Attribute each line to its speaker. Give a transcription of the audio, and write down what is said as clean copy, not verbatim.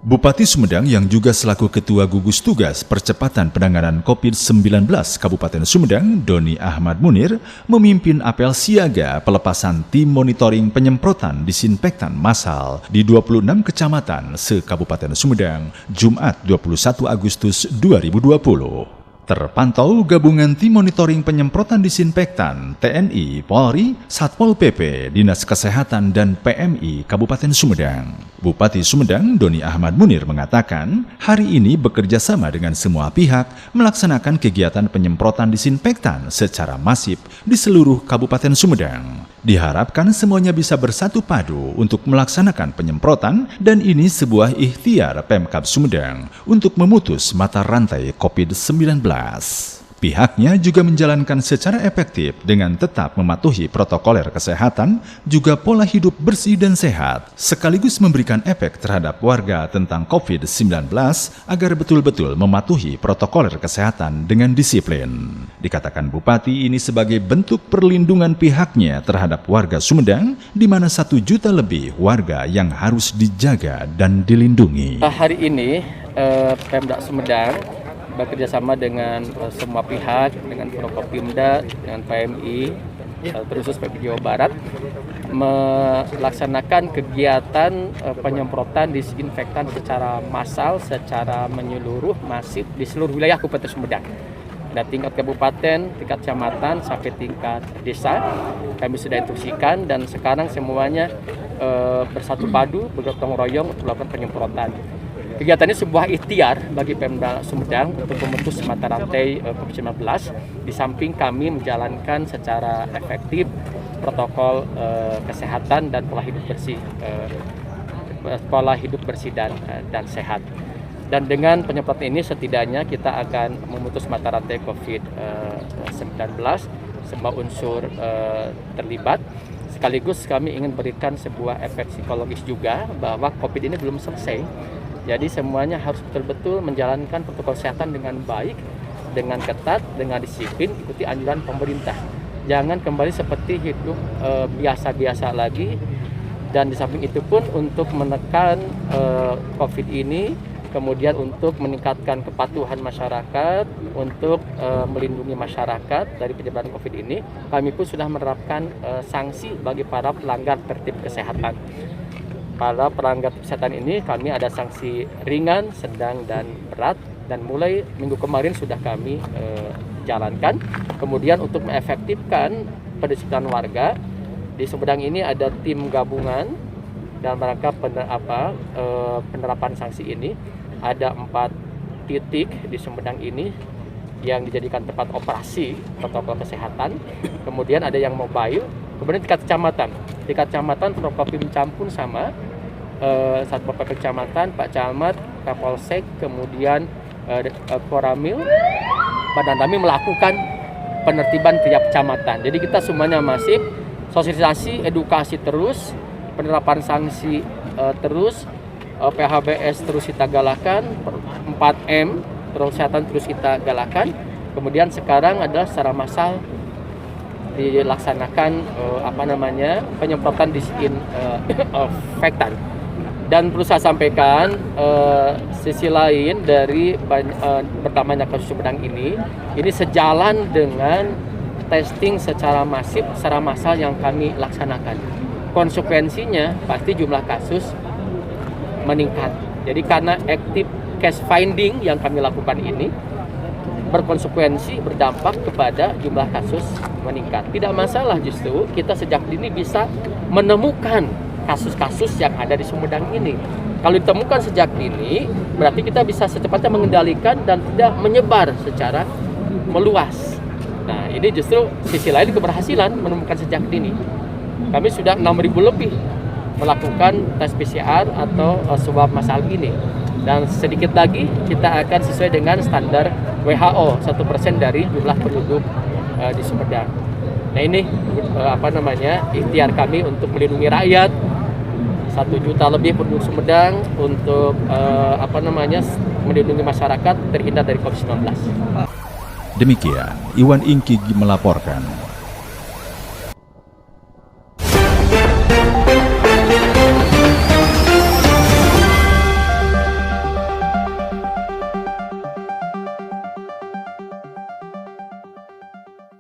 Speaker 1: Bupati Sumedang yang juga selaku Ketua Gugus Tugas Percepatan Penanganan COVID-19 Kabupaten Sumedang, Doni Ahmad Munir, memimpin apel siaga pelepasan tim monitoring penyemprotan disinfektan massal di 26 kecamatan se-Kabupaten Sumedang, Jumat 21 Agustus 2020. Terpantau gabungan tim monitoring penyemprotan disinfektan TNI, Polri, Satpol PP, Dinas Kesehatan, dan PMI Kabupaten Sumedang. Bupati Sumedang, Doni Ahmad Munir mengatakan, hari ini bekerja sama dengan semua pihak melaksanakan kegiatan penyemprotan disinfektan secara masif di seluruh Kabupaten Sumedang. Diharapkan semuanya bisa bersatu padu untuk melaksanakan penyemprotan dan ini sebuah ikhtiar Pemkab Sumedang untuk memutus mata rantai COVID-19. Pihaknya juga menjalankan secara efektif dengan tetap mematuhi protokoler kesehatan, juga pola hidup bersih dan sehat, sekaligus memberikan efek terhadap warga tentang COVID-19 agar betul-betul mematuhi protokoler kesehatan dengan disiplin. Dikatakan Bupati ini sebagai bentuk perlindungan pihaknya terhadap warga Sumedang, di mana 1 juta lebih warga yang harus dijaga dan dilindungi.
Speaker 2: Hari ini Pemda Sumedang bekerjasama dengan semua pihak, dengan Prokopimda, dengan PMI, terkhusus PMI Jawa Barat, melaksanakan kegiatan penyemprotan disinfektan secara massal, secara menyeluruh, masif di seluruh wilayah Kabupaten Sumedang. Dari tingkat kabupaten, tingkat kecamatan, sampai tingkat desa, kami sudah instruksikan dan sekarang semuanya bersatu padu, bergotong royong untuk melakukan penyemprotan. Kegiatan ini sebuah ikhtiar bagi Pemda Sumedang untuk memutus mata rantai COVID-19. Di samping kami menjalankan secara efektif protokol kesehatan dan pola hidup bersih dan sehat. Dan dengan penyemprotan ini setidaknya kita akan memutus mata rantai COVID-19, semua unsur terlibat. Sekaligus kami ingin berikan sebuah efek psikologis juga bahwa COVID ini belum selesai. Jadi semuanya harus betul-betul menjalankan protokol kesehatan dengan baik, dengan ketat, dengan disiplin, ikuti anjuran pemerintah. Jangan kembali seperti hidup biasa-biasa lagi. Dan di samping itu pun untuk menekan COVID ini, kemudian untuk meningkatkan kepatuhan masyarakat, untuk melindungi masyarakat dari penyebaran COVID ini, kami pun sudah menerapkan sanksi bagi para pelanggar tertib kesehatan. Para pelanggar kesehatan ini kami ada sanksi ringan, sedang, dan berat, dan mulai minggu kemarin sudah kami jalankan. Kemudian untuk mengefektifkan pendisiplinan warga, di Sumedang ini ada tim gabungan dalam rangka penerapan sanksi ini. Ada 4 titik di Sumedang ini yang dijadikan tempat operasi protokol kesehatan. Kemudian ada yang mobile. Kemudian tingkat kecamatan Prokopimda pun sama, Satpol PP kecamatan, Pak Camat, Kapolsek, kemudian Koramil, Badan kami melakukan penertiban tiap kecamatan. Jadi kita semuanya masif, sosialisasi, edukasi terus, penerapan sanksi terus, PHBS terus kita galakan, 4M, kesehatan terus kita galakan. Kemudian sekarang adalah secara massal dilaksanakan penyemprotan disinfektan. Dan perlu saya sampaikan sisi lain dari bertambahnya kasus Sumedang ini sejalan dengan testing secara masif, secara massal yang kami laksanakan. Konsekuensinya pasti jumlah kasus meningkat. Jadi karena active case finding yang kami lakukan ini berkonsekuensi berdampak kepada jumlah kasus meningkat. Tidak masalah, justru kita sejak dini bisa menemukan kasus-kasus yang ada di Sumedang ini. Kalau ditemukan sejak dini, berarti kita bisa secepatnya mengendalikan dan tidak menyebar secara meluas. Nah, ini justru sisi lain keberhasilan menemukan sejak dini. Kami sudah 6.000 lebih melakukan tes PCR atau swab massal ini. Dan sedikit lagi kita akan sesuai dengan standar WHO, 1% dari jumlah penduduk di Sumedang. Nah ini ikhtiar kami untuk melindungi rakyat, 1 juta lebih penduduk Sumedang, untuk melindungi masyarakat terhindar dari COVID-19.
Speaker 1: Demikian Iwan Ingki melaporkan.